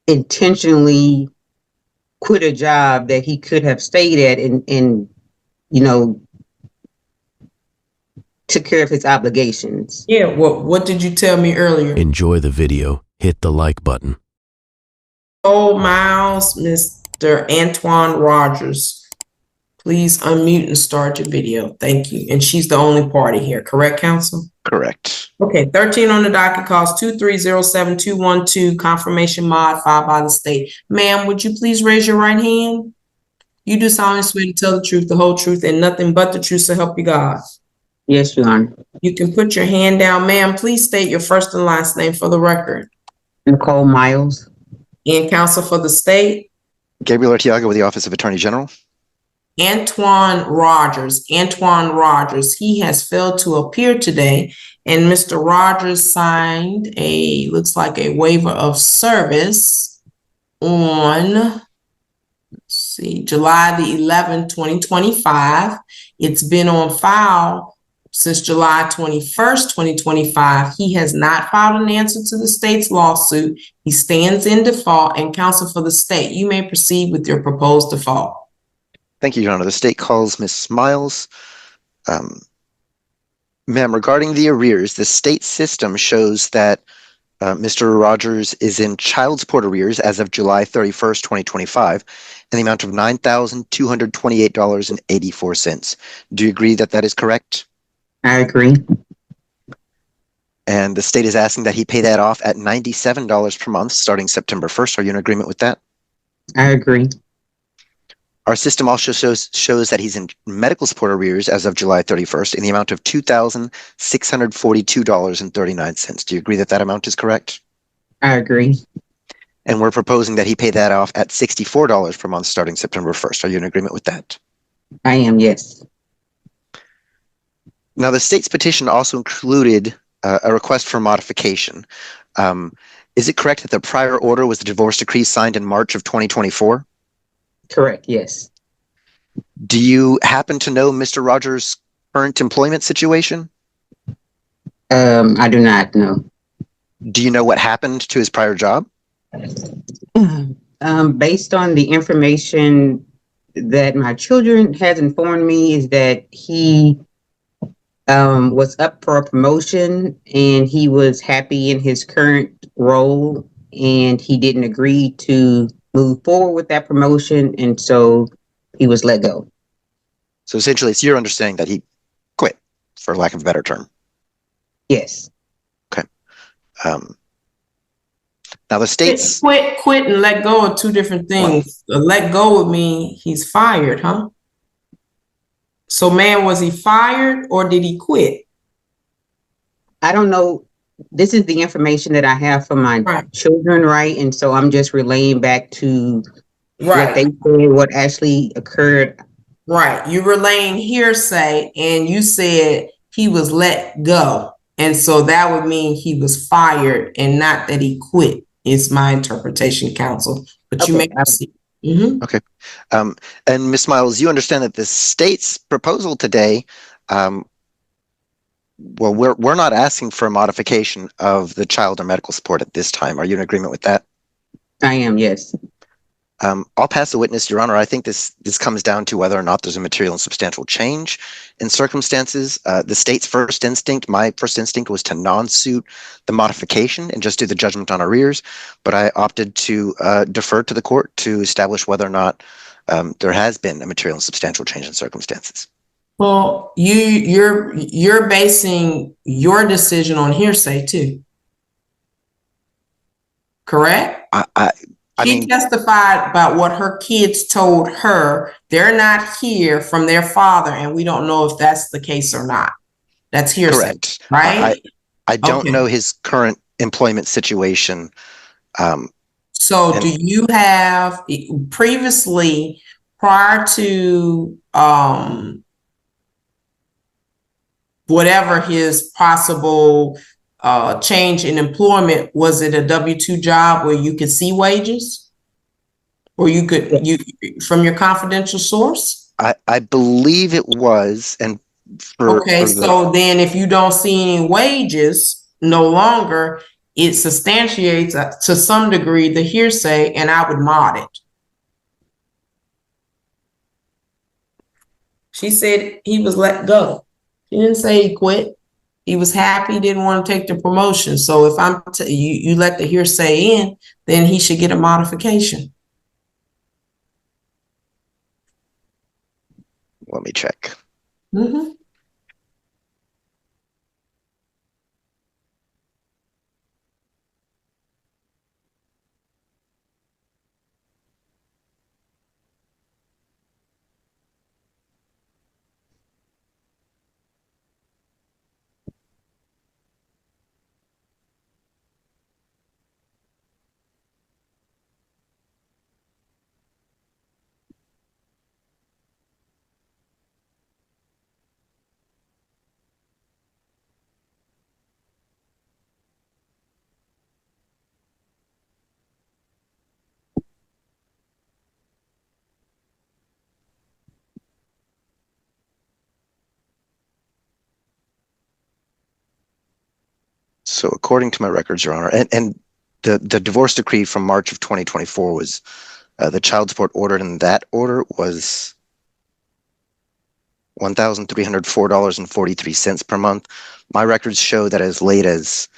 intentionally quit a job that he could have stayed at and you know, took care of his obligations. Yeah, what did you tell me earlier? Enjoy the video. Hit the like button. Oh, Miles, Mr. Antoine Rogers, please unmute and start your video. Thank you. And she's the only party here, correct, counsel? Correct. Okay, 13 on the docket calls 2307212, confirmation mod filed by the state. Ma'am, would you please raise your right hand? You do solemnly swear to tell the truth, the whole truth, and nothing but the truth, so help you God. Yes, Your Honor. You can put your hand down. Ma'am, please state your first and last name for the record. Nicole Miles. And counsel for the state. Gabriel Artiaga with the Office of Attorney General. Antoine Rogers. Antoine Rogers. He has failed to appear today, and Mr. Rogers signed looks like a waiver of service on, let's see, July the 11th, 2025. It's been on file since July 21st, 2025. He has not filed an answer to the state's lawsuit. He stands in default, and counsel for the state, you may proceed with your proposed default. Thank you, Your Honor. The state calls Ms. Smiles. Ma'am, regarding the arrears, the state system shows that Mr. Rogers is in child support arrears as of July 31st, 2025, in the amount of $9,228.84. Do you agree that that is correct? I agree. And the state is asking that he pay that off at $97 per month starting September 1st. Are you in agreement with that? I agree. Our system also shows that he's in medical support arrears as of July 31st in the amount of $2,642.39. Do you agree that that amount is correct? I agree. And we're proposing that he pay that off at $64 per month starting September 1st. Are you in agreement with that? I am, yes. Now, the state's petition also included a request for modification. Is it correct that the prior order was the divorce decree signed in March of 2024? Correct, yes. Do you happen to know Mr. Rogers' current employment situation? I do not know. Do you know what happened to his prior job? Based on the information that my children has informed me is that he was up for a promotion and he was happy in his current role and he didn't agree to move forward with that promotion, and so he was let go. So essentially, it's your understanding that he quit, for lack of a better term. Yes. Okay. Now the state's quit and let go are two different things. Let go would mean he's fired, huh? So, man, was he fired or did he quit? I don't know. This is the information that I have from my children, right? And so I'm just relaying back to what they said, what actually occurred. Right. You relaying hearsay, and you said he was let go. And so that would mean he was fired and not that he quit, is my interpretation, counsel. But okay. You may proceed. Mm-hmm. Okay. And Ms. Miles, you understand that the state's proposal today, well, we're not asking for a modification of the child or medical support at this time. Are you in agreement with that? I am, yes. I'll pass the witness, Your Honor. I think this comes down to whether or not there's a material and substantial change in circumstances. The state's first instinct, my first instinct, was to non-suit the modification and just do the judgment on arrears, but I opted to defer to the court to establish whether or not there has been a material and substantial change in circumstances. Well, you're basing your decision on hearsay too, correct? She testified about what her kids told her. They're not here from their father, and we don't know if that's the case or not. That's hearsay, correct? Right? I don't know his current employment situation. So, do you have previously, prior to whatever his possible change in employment, was it a W-2 job where you could see wages, or you could from your confidential source? I believe it was, and so then if you don't see any wages no longer, it substantiates to some degree the hearsay, and I would mod it. She said he was let go. She didn't say he quit. He was happy, didn't want to take the promotion. So if you let the hearsay in, then he should get a modification. Let me check. Mm-hmm. So according to my records, Your Honor, and the divorce decree from March of 2024 was the child support ordered in that order was $1,304.43 per month. My records show that as late as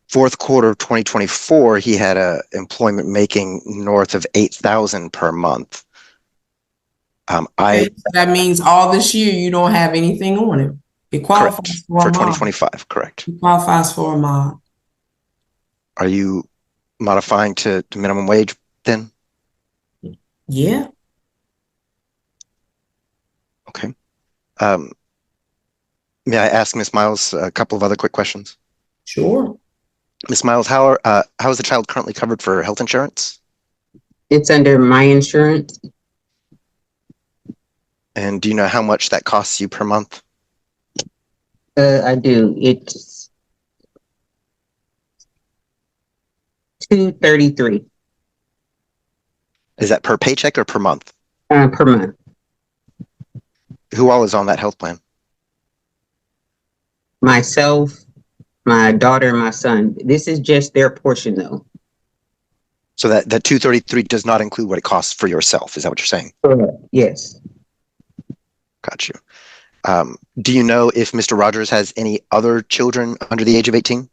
fourth quarter of 2024, he had a employment making north of $8,000 per month. Okay, so that means all this year you don't have anything on him. It qualifies for 2025, correct. It qualifies for a mod. Are you modifying to minimum wage then? Yeah. Okay. May I ask Ms. Miles a couple of other quick questions? Sure. Ms. Miles, how is the child currently covered for health insurance? It's under my insurance. And do you know how much that costs you per month? I do. It's $233 Is that per paycheck or per month? per month. Who all is on that health plan? Myself, my daughter, and my son. This is just their portion, though. So that 233 does not include what it costs for yourself. Is that what you're saying? Correct. Yes. Got you. Do you know if Mr. Rogers has any other children under the age of 18?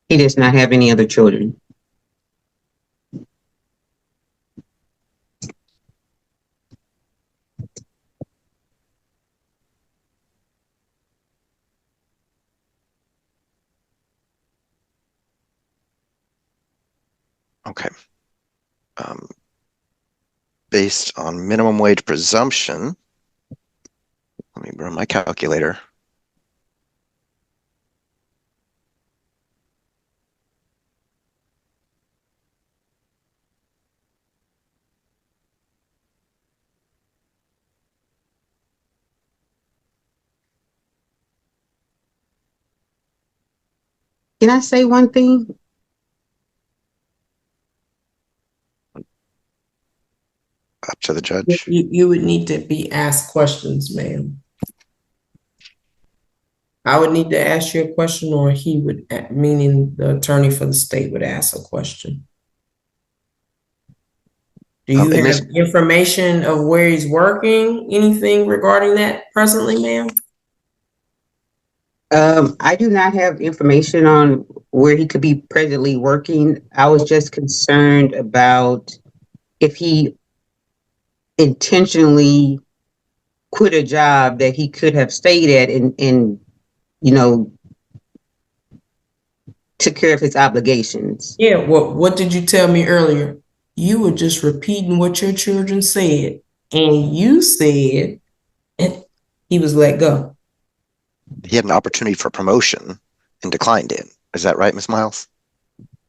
He does not have any other children. Okay. Based on minimum wage presumption, let me run my calculator. Can I say one thing? Up to the judge. You would need to be asked questions, ma'am. I would need to ask you a question, or he would, meaning the attorney for the state would ask a question. Do you have information of where he's working? Anything regarding that presently, ma'am? I do not have information on where he could be presently working. I was just concerned about if he intentionally quit a job that he could have stayed at and you know, took care of his obligations. Yeah, what did you tell me earlier? You were just repeating what your children said, and you said he was let go. He had an opportunity for promotion and declined it. Is that right, Ms. Miles?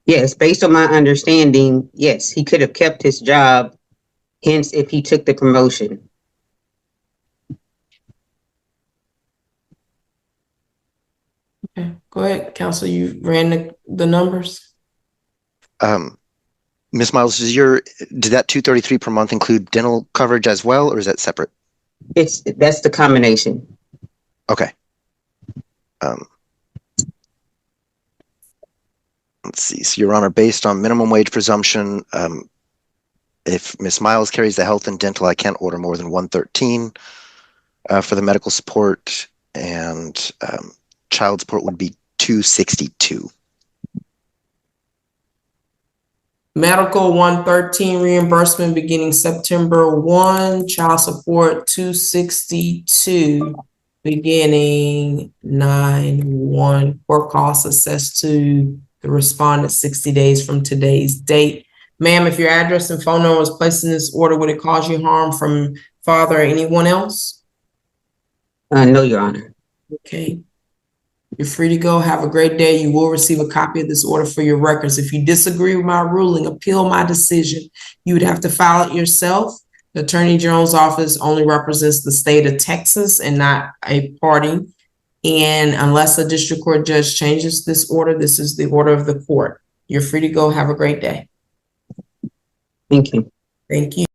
Yes, based on my understanding, yes, he could have kept his job, hence if he took the promotion. Okay, go ahead, counsel. You ran the numbers. Ms. Miles, did that 233 per month include dental coverage as well, or is that separate? That's the combination. Okay. Let's see. So, Your Honor, based on minimum wage presumption, if Ms. Miles carries the health and dental, I can't order more than 113 for the medical support, and child support would be 262. Medical 113 reimbursement beginning September 1, child support 262 beginning 9/1 for costs assessed to the respondent 60 days from today's date. Ma'am, if your address and phone number was placed in this order, would it cause you harm from father or anyone else? No, Your Honor. Okay. You're free to go. Have a great day. You will receive a copy of this order for your records. If you disagree with my ruling, appeal my decision. You would have to file it yourself. The Attorney General's office only represents the state of Texas and not a party. And unless a district court judge changes this order, this is the order of the court. You're free to go. Have a great day. Thank you. Thank you.